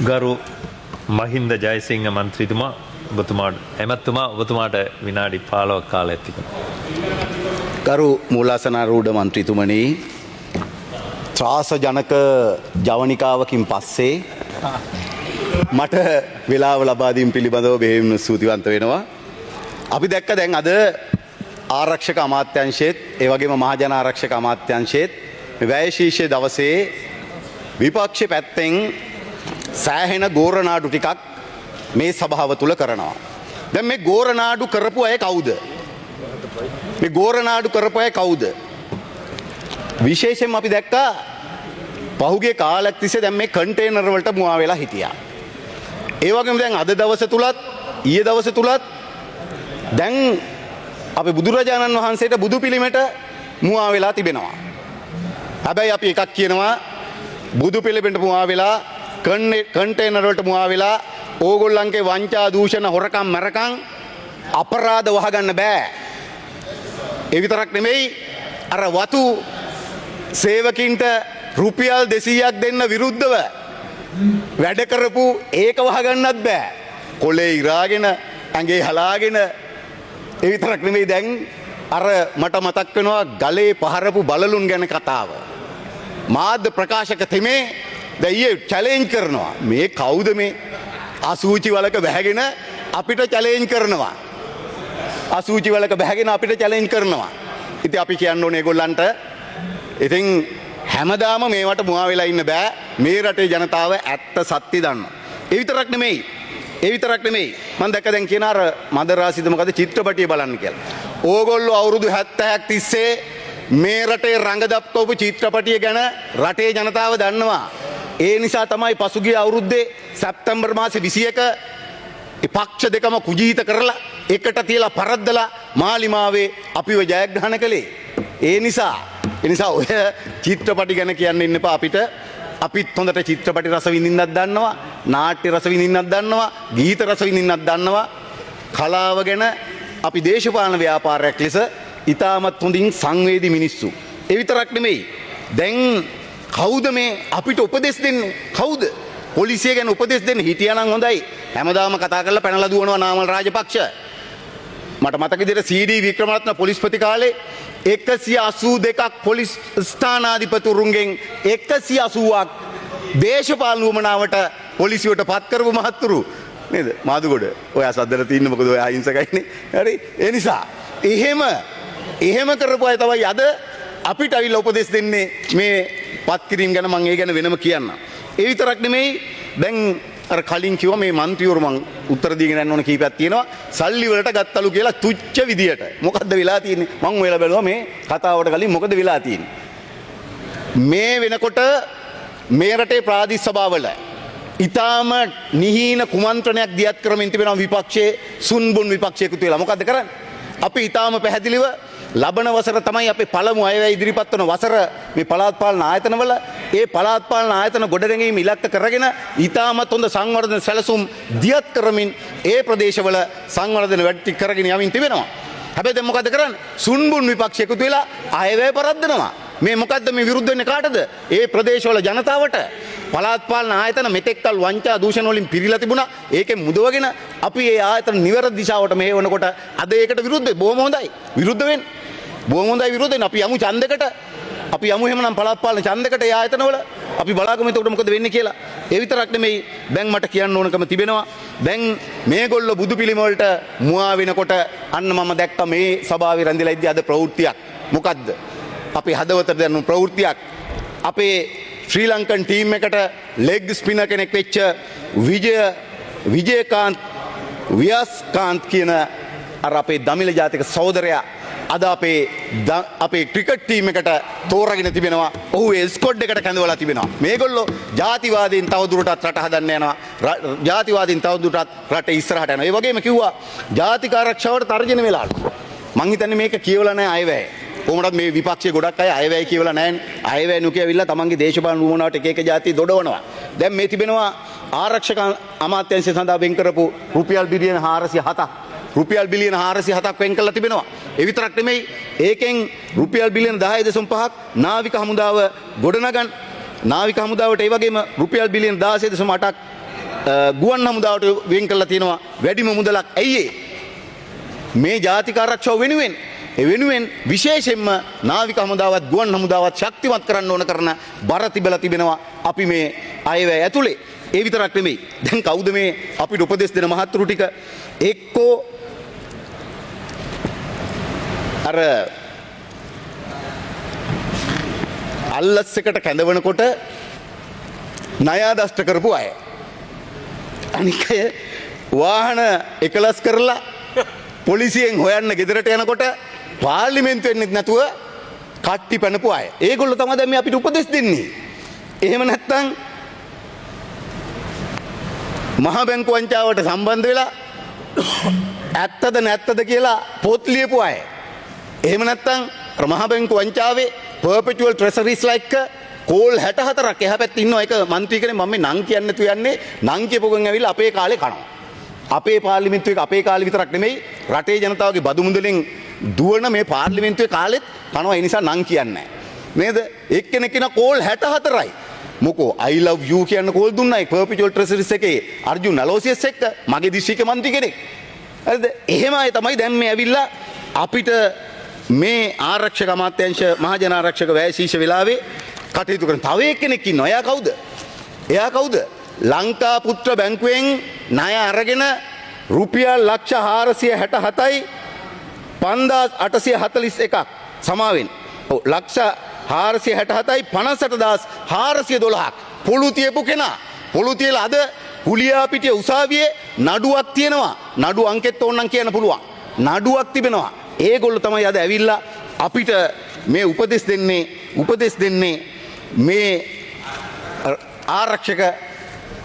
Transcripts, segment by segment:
ගරු මහින්ද ජයසිංහ මන්ත්‍රීතුමා ඔබතුමාට එමත්තුමා ඔබතුමාට විනාඩි 15ක් කාලයක් තිබෙනවා. ගරු මූලාසනාරූඪ මන්ත්‍රීතුමනි, ත්‍රාසජනක ජවනිකාවකින් පස්සේ මට වෙලාව ලබා දීම පිළිබඳව බෙහෙවින් ස්තුතිවන්ත වෙනවා. අපි දැක්ක දැන් අද ආරක්ෂක අමාත්‍යාංශයේත් ඒ වගේම මහජන ආරක්ෂක අමාත්‍යාංශයේත් මේ වැය ශීර්ෂයේ දවසේ විපක්ෂ පැත්තෙන් සෑහෙන ගෝරනාඩු ටිකක් මේ සභාව තුල කරනවා. දැන් මේ ගෝරනාඩු කරපු අය කවුද? මේ ගෝරනාඩු කරපු අය කවුද? විශේෂයෙන්ම අපි දැක්කා පහුගිය කාලයක් තිස්සේ දැන් මේ කන්ටේනර් වලට මුවා වෙලා හිටියා. ඒ වගේම දැන් අද දවස තුලත් ඊයේ දවස තුලත් දැන් අපි බුදුරජාණන් වහන්සේට බුදු පිළිමෙට මුවා වෙලා තිබෙනවා. හැබැයි අපි එකක් කියනවා, බුදු පිළිමෙට මුවා වෙලා කන්ටේනර් වලට මුවා වෙලා ඕගොල්ලන්ගේ වංචා දූෂණ හොරකම් මරකම් අපරාධ වහගන්න බෑ. ඒ විතරක් නෙමෙයි, අර වතු සේවකින්ට රුපියල් 200ක් දෙන්න විරුද්ධව වැඩ කරපු ඒක වහගන්නත් බෑ. කොලේ ඉරාගෙන ඇඟේ හලාගෙන. ඒ විතරක් නෙමෙයි, දැන් අර මට මතක් වෙනවා ගලේ පහරපු බලලුන් ගැන කතාව. මාධ්‍ය ප්‍රකාශක තෙමේ දැන් චැලෙන්ජ් කරනවා. මේ කවුද මේ අසූචි වලක බැහැගෙන අපිට චැලෙන්ජ් කරනවා. අසූචි වලක බැහැගෙන අපිට චැලෙන්ජ් කරනවා. ඉතින් අපි කියන්න ඕනේ ඒගොල්ලන්ට, ඉතින් හැමදාම මේවට මුවා වෙලා ඉන්න බෑ. මේ රටේ ජනතාව ඇත්ත සත්‍ය දන්නවා. ඒ විතරක් නෙමෙයි මම දැක්ක දැන් කියන අර මදරාසිද මොකද චිත්‍රපටිය බලන්න කියලා. ඕගොල්ලෝ අවුරුදු 70ක් තිස්සේ මේ රටේ රඟ දක්වපු චිත්‍රපටිය ගැන රටේ ජනතාව දන්නවා. ඒ නිසා තමයි පසුගිය අවුරුද්දේ සැප්තැම්බර් මාසේ 21 පක්ෂ දෙකම කුජීත කරලා එකට තියලා පරද්දලා මාලිමාවේ අපිව ජයග්‍රහණ කළේ. ඒ නිසා ඔය චිත්‍රපටි ගැන කියන්න ඉන්න එපා. අපිත් හොඳට චිත්‍රපටි රස විඳින්නත් දන්නවා, නාට්‍ය රස විඳින්නත් දන්නවා, ගීත රස විඳින්නත් දන්නවා. කලාව ගැන අපි දේශපාලන ව්‍යාපාරයක් ලෙස ඉතාමත් හොඳින් සංවේදී මිනිස්සු. ඒ විතරක් නෙමෙයි, දැන් කවුද මේ අපිට උපදෙස් දෙන්නේ? කවුද? පොලිසිය ගැන උපදෙස් දෙන්න හිටියානම් හොඳයි. හැමදාම කතා කරලා පැනලා දුවනවා නාමල් රාජපක්ෂ. මට මතක විදිහට CD වික්‍රමරත්න පොලිස්පති කාලේ 182ක් පොලිස් ස්ථානාධිපතිවරුන්ගෙන් 180ක් දේශපාලන වමනාවට පොලිසියට පත් කරපු මහත්තුරු නේද? මාදුගොඩ. ඔයා සද්දලා තින්න මොකද ඔයා අහිංසකයිනේ. හරි? ඒ නිසා එහෙම කරපු අය තමයි අද අපිට අවිල උපදෙස් දෙන්නේ මේ පත් කිරීම ගැන. මම ඒ ගැන වෙනම කියන්නම්. ඒ විතරක් නෙමෙයි, දැන් අර කලින් කිව්වා මේ മന്ത്രിවරු මං උත්තර දීගෙන යන්න ඕන කීපයක් තියෙනවා. සල්ලි වලට ගත්තලු කියලා තුච්ච විදියට. මොකද්ද වෙලා තියෙන්නේ? මං ඔයාලා බැලුවා මේ කතාවට කලින් මොකද වෙලා තියෙන්නේ. මේ වෙනකොට මේ රටේ ප්‍රාදේශ සභාවල ඊටාම නිහීන කුමන්ත්‍රණයක් දියත් කරමින් තිබෙනවා විපක්ෂයේ සුන්බුන් විපක්ෂයකට වෙලා. මොකද්ද කරන්නේ? අපි ඊටාම පැහැදිලිව ලබන වසර තමයි අපේ පළමු අයවැය ඉදිරිපත් වන වසර. මේ පළාත් පාලන ආයතනවල ඒ පළාත් පාලන ආයතන ගොඩනැගීම ඉලක්ක කරගෙන ඉතාමත් හොඳ සංවර්ධන සැලසුම් දියත් කරමින් ඒ ප්‍රදේශවල සංවර්ධන වැඩි කරගෙන යමින් තිබෙනවා. හැබැයි දැන් මොකද කරන්නේ? සුන්බුන් විපක්ෂ එකතු වෙලා අයවැය පරද්දනවා. මේ මොකද්ද මේ විරුද්ධ වෙන්නේ කාටද? ඒ ප්‍රදේශවල ජනතාවට. පළාත් පාලන ආයතන මෙතෙක්කල් වංචා දූෂණ වලින් පිරීලා තිබුණා. ඒකෙන් මුදවගෙන අපි ඒ ආයතන නිවැරදි දිශාවට මෙහෙවනකොට අද ඒකට විරුද්ධයි. බොහොම හොඳයි. විරුද්ධ වෙන්න. බොහොම හොඳයි විරුද්ධ වෙන්න. අපි යමු ඡන්දයකට. අපි යමු එහෙමනම් පළාත් පාලන ඡන්දයකට ඒ ආයතනවල. අපි බලාගමු එතකොට මොකද වෙන්නේ කියලා. ඒ විතරක් නෙමෙයි, දැන් මට කියන්න ඕනකම තිබෙනවා. දැන් මේගොල්ලෝ බුදු පිළිම වලට මුවා වෙනකොට අන්න මම දැක්ක මේ සභාවේ රැඳිලා ඉද්දි අද ප්‍රවෘත්තියක්. මොකද්ද? අපේ හදවතට දැනුණු ප්‍රවෘත්තියක්. අපේ ශ්‍රී ලංකන් ටීම් එකට ලෙග් ස්පිනර් කෙනෙක් වෙච්ච විජයකාන්ත් ව්‍යාස්කාන්ත් කියන අර අපේ දමිළ ජාතික සහෝදරයා අද අපේ ක්‍රිකට් ටීම් එකට තෝරාගෙන තිබෙනවා. ඔහු ඒ ස්කොඩ් එකට කැඳවලා තිබෙනවා. මේගොල්ලෝ ජාතිවාදීන් තවදුරටත් රට හදන්න යනවා. ජාතිවාදීන් තවදුරටත් රට ඉස්සරහට යනවා. ඒ වගේම කිව්වා ජාතික ආරක්ෂාවට තර්ජන වෙලාලු. මං හිතන්නේ මේක කියවලා නැහැ අයවැය. කොහොමද මේ විපක්ෂයේ ගොඩක් අය අයවැය කියවලා නැහැ. අයවැය නුකියවිලා තමන්ගේ දේශපාලන වුණාට එක ජාති දොඩවනවා. දැන් මේ තිබෙනවා ආරක්ෂක අමාත්‍යාංශය සඳහා වෙන් කරපු රුපියල් බිලියන 407ක්. රුපියල් බිලියන 407ක් වෙන් කරලා තිබෙනවා. ඒ විතරක් නෙමෙයි, ඒකෙන් රුපියල් බිලියන 10.5ක් නාවික හමුදාව ගොඩනගන නාවික හමුදාවට ඒ වගේම රුපියල් බිලියන 16.8ක් ගුවන් හමුදාවට වෙන් කරලා තියෙනවා වැඩිම මුදලක්. ඇයි මේ ජාතික ආරක්ෂාව වෙනුවෙන් ඒ වෙනුවෙන් විශේෂයෙන්ම නාවික හමුදාවත් ගුවන් හමුදාවත් ශක්තිමත් කරන්න ඕන කරන බර තිබලා තිබෙනවා අපි මේ අයවැය ඇතුලේ. ඒ විතරක් නෙමෙයි. දැන් කවුද මේ අපිට උපදෙස් දෙන මහත්තුරු ටික? එක්කෝ අර අල්ලස් එකට කැඳවනකොට ණයාදෂ්ට කරපු අය. අනික වාහන එකලස් කරලා පොලිසියෙන් හොයන්න ගෙදරට යනකොට පාර්ලිමේන්තුවෙන්නෙත් නැතුව කට්ටි පැනපු අය. ඒගොල්ලෝ තමයි දැන් මේ අපිට උපදෙස් දෙන්නේ. එහෙම නැත්නම් මහ බැංකු වංචාවට සම්බන්ධ වෙලා ඇත්තද නැත්තද කියලා පොත් ලියපු අය. එහෙම නැත්නම් මහ බැංකු වංචාවේ perpetual treasuries like කෝල් 64ක් එහා පැත්තේ ඉන්නවා. ඒක മന്ത്രി කෙනෙක් මම මේ නම් කියන්න තු යන්නේ නම් කියපුවගෙන් ඇවිල්ලා අපේ කාලේ කනවා. අපේ පාර්ලිමේන්තුවේ අපේ කාලේ විතරක් නෙමෙයි රටේ ජනතාවගේ බදු මුදලෙන් දුවන මේ පාර්ලිමේන්තුවේ කාලෙත් කනවා. ඒ නිසා නම් කියන්නේ නේද? එක්කෙනෙක් කියන කෝල් 64යි. මොකෝ I love you කියන කෝල් දුන්නයි perpetual treasuries එකේ අර්ජුන් අලෝසියස් එක්ක මගේ දිස්ත්‍රික්ක മന്ത്രി කෙනෙක්. හරිද? එහෙම අය තමයි දැන් මේ ඇවිල්ලා අපිට මේ ආරක්ෂක අමාත්‍යාංශ මහජන ආරක්ෂක වැය ශීර්ෂ වෙලාවේ කටයුතු කරන තව එක්කෙනෙක් ඉන්නවා. එයා කවුද? එයා කවුද? ලංකා පුත්‍ර බැංකුවෙන් ණය අරගෙන රුපියල් ලක්ෂ 467යි 5841ක් සමාවෙන්. ඔව් ලක්ෂ 467යි 58412ක් පොළු තියපු කෙනා. පොළු තියලා අද කුලියාපිටිය උසාවියේ නඩුවක් තියෙනවා. නඩු අංකෙත් ඕනනම් කියන්න පුළුවන්. නඩුවක් තිබෙනවා. ඒගොල්ලෝ තමයි අද ඇවිල්ලා අපිට මේ උපදෙස් දෙන්නේ මේ ආරක්ෂක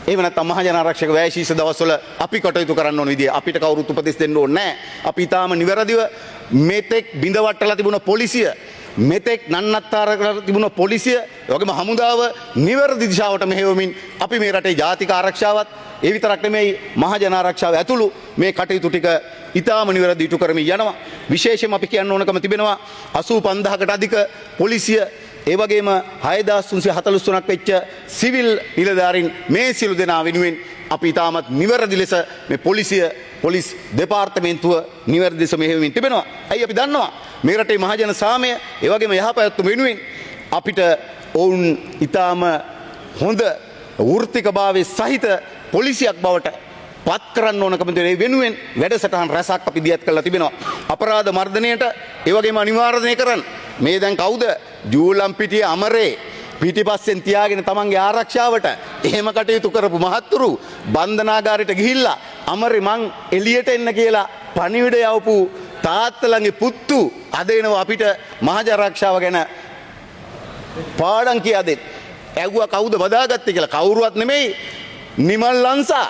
එහෙම නැත්නම් මහජන ආරක්ෂක වැය ශීර්ෂ දවස්වල අපි කටයුතු කරන්න ඕන විදිය අපිට කවුරුත් උපදෙස් දෙන්න ඕනේ නැහැ. අපි ඊටාම නිවැරදිව මෙතෙක් බිඳවට්ටලා තිබුණ පොලිසිය මෙතෙක් නන්නත්තර කරලා තිබුණ පොලිසිය වගේම හමුදාව නිවැරදි දිශාවට මෙහෙවමින් අපි මේ රටේ ජාතික ආරක්ෂාවත් ඒ විතරක් නෙමෙයි මහජන ආරක්ෂාව ඇතුළු මේ කටයුතු ටික ඊටාම නිවැරදි ඉටු කරමින් යනවා. විශේෂයෙන්ම අපි කියන්න ඕනකම තිබෙනවා 85000කට අධික පොලිසිය ඒ වගේම 6343ක් වෙච්ච සිවිල් නිලධාරීන් මේ සියලු දෙනා වෙනුවෙන් අපි ඊටමත් නිවැරදි ලෙස මේ පොලිස් දෙපාර්තමේන්තුව නිවැරදි ලෙස මෙහෙයමින් තිබෙනවා. ඇයි අපි දන්නවා මේ රටේ මහජන සාමය ඒ වගේම යහපැවැත්ම වෙනුවෙන් අපිට ඔවුන් ඊටම හොඳ වෘත්තිකභාවයේ සහිත පොලිසියක් බවට පත් කරන්න ඕනකම තියෙන වෙනුවෙන් වැඩසටහන් රැසක් අපි දියත් කරලා තිබෙනවා. අපරාධ මර්ධනයට ඒ වගේම අනිවාර්යණය කරන්න මේ දැන් කවුද ජූලම්පිටිය අමරේ පිටිපස්සෙන් තියාගෙන තමන්ගේ ආරක්ෂාවට එහෙම කටයුතු කරපු මහත්තුරු බන්ධනාගාරයට ගිහිල්ලා අමරේ මං එළියට එන්න කියලා පණිවිඩ යවපු තාත්තලගේ පුත්තු අද එනවා අපිට මහජ ආරක්ෂාව ගැන පාඩම් කියා දෙන්න. ඇහුවා කවුද බදාගත්තේ කියලා. කවුරුවත් නෙමෙයි නිමල් ලංසා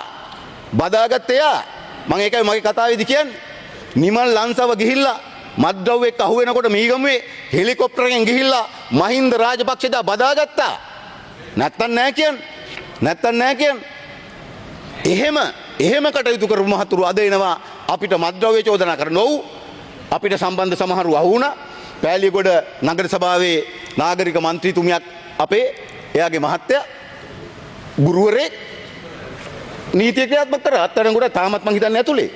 බදාගත්තේ යා. මම ඒකයි මගේ කතාවේදී කියන්නේ. නිමල් ලංසාව ගිහිල්ලා මද්ද්‍රව්‍යෙක් අහු වෙනකොට මීගමුවේ හෙලිකොප්ටරයෙන් ගිහිල්ලා මහින්ද රාජපක්ෂ දා බදාගත්තා. නැත්තම් නෑ කියන්නේ. එහෙම කටයුතු කරපු මහතුරු අද එනවා අපිට මද්ද්‍රව්‍ය චෝදනා කරන ඔව් අපිට සම්බන්ධ සමහරු අහු වුණා. පෑලියගොඩ නගර සභාවේ නාගරික මන්ත්‍රීතුමියක් අපේ එයාගේ මහත්තයා ගුරුවරයෙක් නීතිය ක්‍රියාත්මක කරා. අත්අඩංගුවට තාමත් මං හිතන්නේ ඇතුලේ.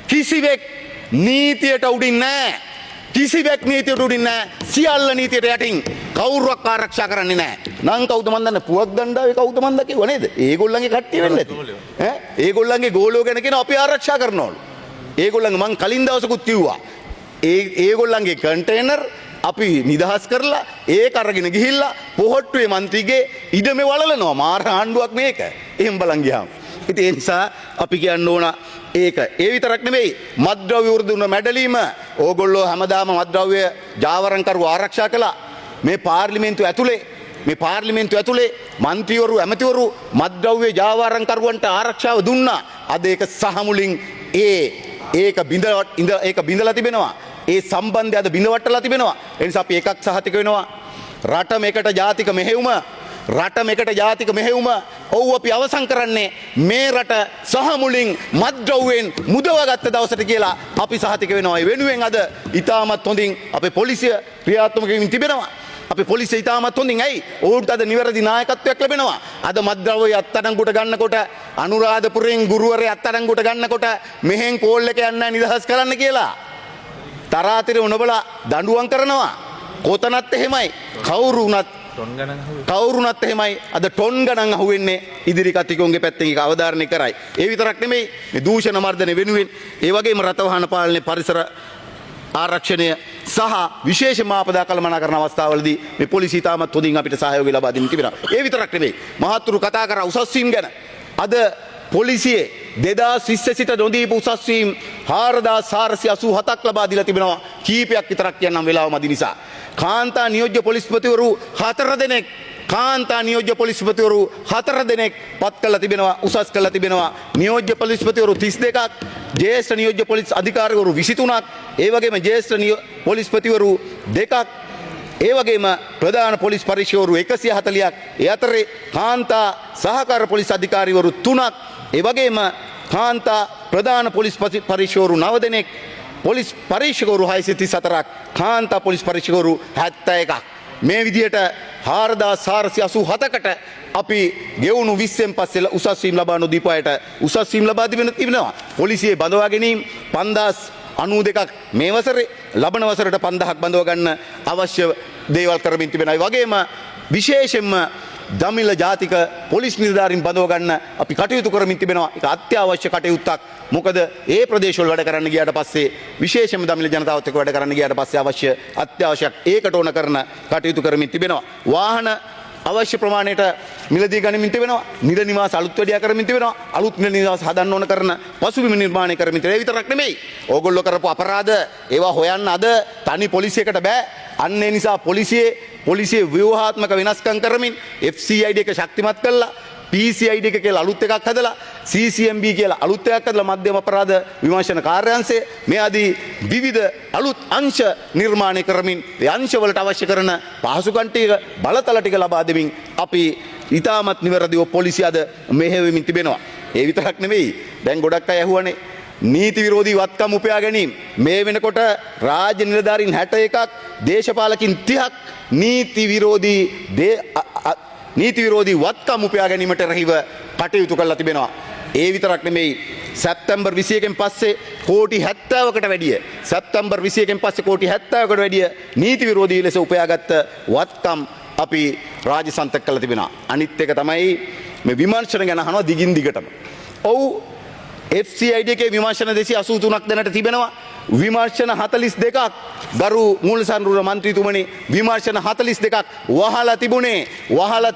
කිසිවෙක් නීතියට උඩින් නැහැ. සියල්ල නීතියට යටින් කවුරුවක් ආරක්ෂා කරන්නේ නැහැ. නම් කවුද මන් දන්නේ පුවක් දණ්ඩාවේ කවුද මන්ද කිව්ව නේද? ඒගොල්ලන්ගේ කට්ටිය වෙන්න ඇති. ඒගොල්ලන්ගේ ගෝලෝ ගැන කියන අපි ආරක්ෂා කරනවලු. ඒගොල්ලන්ගේ මං කලින් දවසකුත් කිව්වා. ඒගොල්ලන්ගේ කන්ටේනර් අපි නිදහස් කරලා ඒක අරගෙන ගිහිල්ලා පොහොට්ටුවේ മന്ത്രിගේ ඉඩමේ වලලනවා. මාර ආණ්ඩුවක් මේක. එහෙම බලන් ගියාම. ඉතින් ඒ නිසා අපි කියන්න ඕන ඒක. ඒ විතරක් නෙමෙයි මද්ද්‍රව්‍ය වෘදුන මැඩලීම ඕගොල්ලෝ හැමදාම මද්ද්‍රව්‍ය ජාවරම්කරු ආරක්ෂා කළා. මේ පාර්ලිමේන්තුව ඇතුලේ മന്ത്രിවරු ඇමතිවරු මද්ද්‍රව්‍ය ජාවාරම්කරුවන්ට ආරක්ෂාව දුන්නා. අද ඒක සහමුලින් ඒක බිඳලා තිබෙනවා. ඒ සම්බන්ධය අද බිඳවට්ටලා තිබෙනවා. ඒ නිසා අපි එකක් සහතික වෙනවා. රට මේකට ජාතික මෙහෙයුම ඔව් අපි අවසන් කරන්නේ මේ රට සහමුලින් මද්ද්‍රව්‍යෙන් මුදවගත්ත දවසට කියලා අපි සහතික වෙනවා. ඒ වෙනුවෙන් අද ඉතාමත් හොඳින් අපේ පොලිසිය ක්‍රියාත්මක වෙමින් තිබෙනවා. අපි පොලිසිය ඉතාමත් හොඳින් ඇයි ඔවුන්ට අද නිවැරදි නායකත්වයක් ලැබෙනවා. අද මත්ද්‍රව්‍ය අත්අඩංගුවට ගන්නකොට අනුරාධපුරයෙන් ගුරුවරයා අත්අඩංගුවට ගන්නකොට මෙහෙන් කෝල් එක යන්න නිදහස් කරන්න කියලා තරාතිර උනබලා දඬුවම් කරනවා. කොතනත් එහෙමයි. කවුරුනත් එහෙමයි. අද ටොන් ගණන් අහුවෙන්නේ ඉදිරි කතිකෝන්ගේ පැත්තෙන් ඒක අවධාරණය කරයි. ඒ විතරක් නෙමෙයි මේ දූෂණ මර්ධනය වෙනුවෙන් ඒ වගේම රටවහන පාලනය පරිසර ආරක්ෂණය සහ විශේෂ මාපදා කළමනාකරන අවස්ථාවලදී මේ පොලිසිය තාමත් හොඳින් අපිට සහයෝගය ලබා දෙමින් තිබෙනවා. ඒ විතරක් නෙමෙයි මහත්තුරු කතා කරා උසස් වීම ගැන. අද පොලිසියේ 2020 සිට නොදීපු උසස් වීම 4487ක් ලබා දීලා තිබෙනවා. කීපයක් විතරක් කියන්නම් වෙලාව මදි නිසා. කාන්තා නියෝජ්‍ය පොලිස්පතිවරු 4 දෙනෙක් පත් කළා තිබෙනවා, උසස් කළා තිබෙනවා. නියෝජ්‍ය පොලිස්පතිවරු 32ක්, ජ්‍යෙෂ්ඨ නියෝජ්‍ය පොලිස් අධිකාරිවරු 23ක්, ඒ වගේම ජ්‍යෙෂ්ඨ පොලිස්පතිවරු 2ක්, ඒ වගේම ප්‍රධාන පොලිස් පරීක්ෂකවරු 140ක්, ඒ අතරේ කාන්තා සහකාර පොලිස් අධිකාරිවරු 3ක්, ඒ වගේම කාන්තා ප්‍රධාන පොලිස් පරීක්ෂකවරු 9 දෙනෙක්, පොලිස් පරීක්ෂකවරු 634ක්, කාන්තා පොලිස් පරීක්ෂකවරු 71ක්. මේ විදිහට 4487කට අපි ගෙවුණු 20න් පස්සේ උසස් වීම ලබා නොදීපු අයට උසස් වීම ලබා තිබෙනවා. පොලිසියේ බඳවා ගැනීම 5092ක් මේ වසරේ, ලබන වසරට 5000ක් බඳව ගන්න අවශ්‍ය දේවල් කරමින් තිබෙනවා. ඒ වගේම විශේෂයෙන්ම දමිළ ජාතික පොලිස් නිලධාරීන් බඳව ගන්න අපි කටයුතු කරමින් තිබෙනවා. ඒක අත්‍යවශ්‍ය කටයුත්තක්. මොකද ඒ ප්‍රදේශවල වැඩ කරන්න ගියාට පස්සේ විශේෂයෙන්ම දමිළ ජනතාවත් එක්ක වැඩ කරන්න ගියාට පස්සේ අත්‍යවශ්‍යයක් ඒකට ඕන කරන කටයුතු කරමින් තිබෙනවා. වාහන අවශ්‍ය ප්‍රමාණයට මිලදී ගනිමින් තිබෙනවා. නිල නිවාස අලුත් වැඩියා කරමින් තිබෙනවා. අලුත් නිල නිවාස හදන්න ඕන කරන පසුබිම නිර්මාණය කරමින් තිබෙනවා. ඒ විතරක් නෙමෙයි. ඕගොල්ලෝ කරපු අපරාධ ඒවා හොයන්න අද තනි පොලිසියකට බෑ. අන්න ඒ නිසා පොලිසියේ ව්‍යුහාත්මක වෙනස්කම් කරමින් FCID එක ශක්තිමත් කළා. PCID එක කියලා අලුත් එකක් හදලා, CCMB කියලා අලුත් එකක් හදලා මධ්‍යම අපරාධ විමර්ශන කාර්යාංශය මේ ආදී විවිධ අලුත් අංශ නිර්මාණය කරමින් ඒ අංශවලට අවශ්‍ය කරන පහසුකම් ටික බලතල ටික ලබා දෙමින් අපි ඊටමත් නිවැරදිව පොලිසිය අද මෙහෙයවමින් තිබෙනවා. ඒ විතරක් නෙවෙයි දැන් ගොඩක් අය ඇහුවනේ නීති විරෝධී වත්කම් උපයා ගැනීම. මේ වෙනකොට රාජ්‍ය නිලධාරීන් 61ක්, දේශපාලකින් 30ක් නීති විරෝධී වත්කම් උපයා ගැනීමට රැහිව කටයුතු කරලා තිබෙනවා. ඒ විතරක් නෙමෙයි සැප්තැම්බර් 21න් පස්සේ කෝටි 70කට වැඩිය නීති විරෝධී ලෙස උපයාගත් වත්කම් අපි රාජසන්තක කරලා තිබෙනවා. අනිත් එක තමයි මේ විමර්ශන ගැන අහනවා දිගින් දිගටම. ඔව් FCID එකේ විමර්ශන 283ක් දැනට තිබෙනවා. විමර්ශන 42ක් ගරු මූලසන්රුර මන්ත්‍රීතුමනි විමර්ශන 42ක් වහලා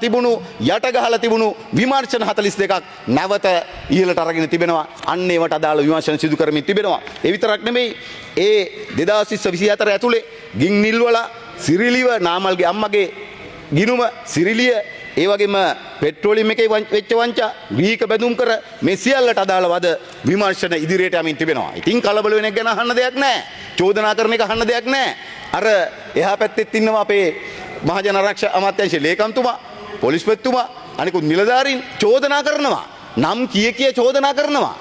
තිබුණු යට ගහලා තිබුණු විමර්ශන 42ක් නැවත ඉහළට අරගෙන තිබෙනවා. අන්න ඒවට අදාළ විමර්ශන සිදු කරමින් තිබෙනවා. ඒ විතරක් නෙමෙයි ඒ 2024 ඇතුලේ ගින්නිල්වල සිරිලිව නාමල්ගේ අම්මගේ ගිනුම සිරිලිය ඒ වගේම පෙට්‍රෝලියම් එකේ වෙච්ච වංචා වීක බැඳුම් කර මේ සියල්ලට අදාළවද විමර්ශන ඉදිරියට යමින් තිබෙනවා. ඉතින් කලබල වෙන එක ගැන අහන්න දෙයක් නැහැ. චෝදනා කරන එක අහන්න දෙයක් නැහැ. අර එහා පැත්තෙත් ඉන්නවා අපේ මහජන ආරක්ෂක අමාත්‍යාංශයේ ලේකම්තුමා, පොලිස්පතිතුමා, අනිකුත් නිලධාරීන් චෝදනා කරනවා. නම් කිය චෝදනා කරනවා.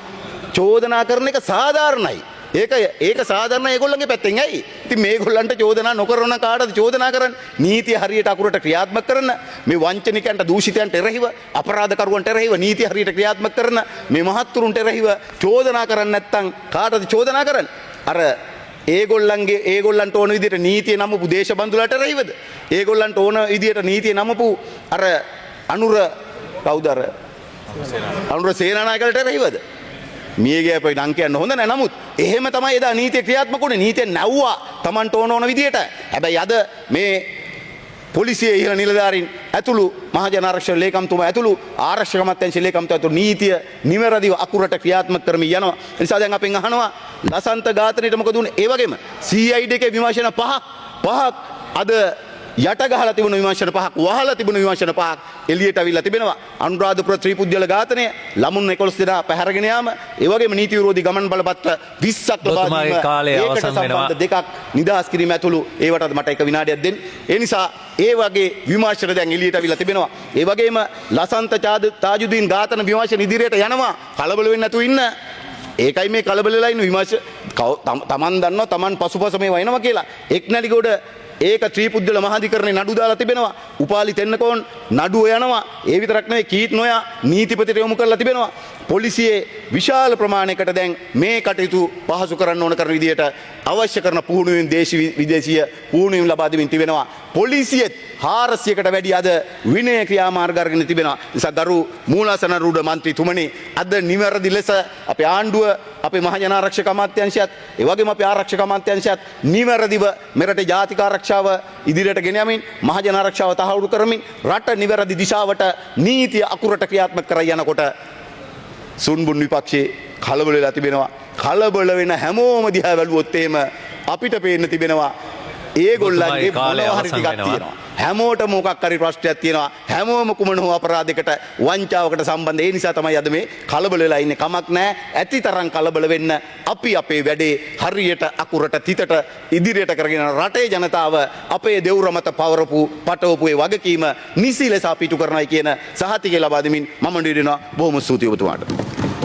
චෝදනා කරන එක සාධාරණයි. ඒක සාධාරණ ඒගොල්ලන්ගේ පැත්තෙන්. ඇයි? ඉතින් මේගොල්ලන්ට චෝදනා නොකරන කාටද චෝදනා කරන්නේ? නීතිය හරියට අකුරට ක්‍රියාත්මක කරන, මේ වංචනිකයන්ට දූෂිතයන්ට එරෙහිව, අපරාධකරුවන්ට එරෙහිව නීතිය හරියට ක්‍රියාත්මක කරන මේ මහත්තුරුන්ට එරෙහිව චෝදනා කරන්නේ නැත්නම් කාටද චෝදනා කරන්නේ? අර ඒගොල්ලන්ට ඕන විදිහට නීතිය නමපු දේශබන්දුලට එරෙහිවද? ඒගොල්ලන්ට ඕන විදිහට නීතිය නමපු අර අනුර සේනානායකලට එරෙහිවද? මියගේ අපේ නම් කියන්න හොඳ නැහැ. නමුත් එහෙම තමයි එදා නීතිය ක්‍රියාත්මක වුණේ. නීතිය නැව්වා Tamanට ඕන විදියට. හැබැයි අද මේ පොලිසියේ ඉහළ නිලධාරීන් ඇතුළු මහජන ආරක්ෂක ලේකම්තුමා ඇතුළු ආරක්ෂක අමාත්‍යාංශ ලේකම්තුමා ඇතුළු නීතිය නිවැරදිව අකුරට ක්‍රියාත්මක කරමින් යනවා. ඒ නිසා දැන් අපෙන් අහනවා ලසන්ත ඝාතනයේට මොකද උනේ? ඒ වගේම CID එකේ විමර්ශන පහක් අද යට ගහලා තිබුණු විමර්ශන පහක්, වහලා තිබුණු විමර්ශන පහක් එළියට අවිල්ලා තිබෙනවා. අනුරාධපුර ත්‍රිපුද්ගල ඝාතනය, ළමුන් 11 දෙනා පැහැරගෙන යාම, ඒ වගේම නීති විරෝධී ගමන් බලපත්‍ර 20ක් ලබා දීම, ඒකට සම්බන්ධ දෙකක් නිදහස් කිරීම ඇතුළු ඒවටත් මට එක විනාඩියක් දෙන්න. ඒ නිසා ඒ වගේ විමර්ශන දැන් එළියට අවිල්ලා තිබෙනවා. ඒ වගේම ලසන්ත තාජුදීන් ඝාතන විමර්ශන ඉදිරියට යනවා. කලබල වෙන්නේ නැතුව ඉන්න. ඒකයි මේ කලබල වෙලා ඉන්න විමර්ශ තමන් දන්නවා තමන් පසුපස මේ වයින්නවා කියලා. එක්නැලිගොඩ ඒක ත්‍රිපුද්ගල මහාධිකරණේ නඩු දාලා තිබෙනවා. උපාලි තෙන්නකෝන් නඩුව යනවා. ඒ විතරක් නෙවෙයි කීත් නොයා නීතිපතිට යොමු කරලා තිබෙනවා. පොලිසියේ විශාල ප්‍රමාණයකට දැන් මේ කටයුතු පහසු කරන්න ඕන කරන විදියට අවශ්‍ය කරන පුහුණුවීම් දේශීය විදේශීය පුහුණුවීම් ලබා දෙමින් තිබෙනවා. පොලිසියෙත් 400කට වැඩි අද විනය ක්‍රියාමාර්ග අරගෙන තිබෙනවා. නිසා ගරු මූලාසනරුඩ මන්ත්‍රීතුමනි අද නිවැරදි ලෙස අපේ ආණ්ඩුව අපේ මහජන ආරක්ෂක අමාත්‍යාංශයත් ඒ වගේම අපේ ආරක්ෂක අමාත්‍යාංශයත් නිවැරදිව මෙරට ජාතික ආරක්ෂාව ඉදිරියට ගෙන යමින් මහජන ආරක්ෂාව තහවුරු කරමින් රට නිවැරදි දිශාවට නීතිය අකුරට ක්‍රියාත්මක කර යනකොට සුන්බුන් විපක්ෂයේ කලබල වෙලා තිබෙනවා. කලබල වෙන හැමෝම දිහා බැලුවොත් එහෙම අපිට පේන්න තිබෙනවා ඒගොල්ලන්ගේ මොනවා හරි ටිකක් තියෙනවා. හැමෝටම මොකක් හරි ප්‍රශ්නයක් තියෙනවා. හැමෝම කුමන හෝ අපරාධයකට වංචාවකට සම්බන්ධ. ඒ නිසා තමයි අද මේ කලබල වෙලා ඉන්නේ. කමක් නැහැ. ඇති තරම් කලබල වෙන්න අපි අපේ වැඩේ හරියට අකුරට තිතට ඉදිරියට කරගෙන රටේ ජනතාව අපේ දෙවුර මත පවරපු පටවපු ඒ වගකීම නිසි ලෙස අපිටු කරනවායි කියන සහතිකය ලබා දෙමින් මම නිදිනවා. බොහොම ස්තුතියි ඔබතුමාට.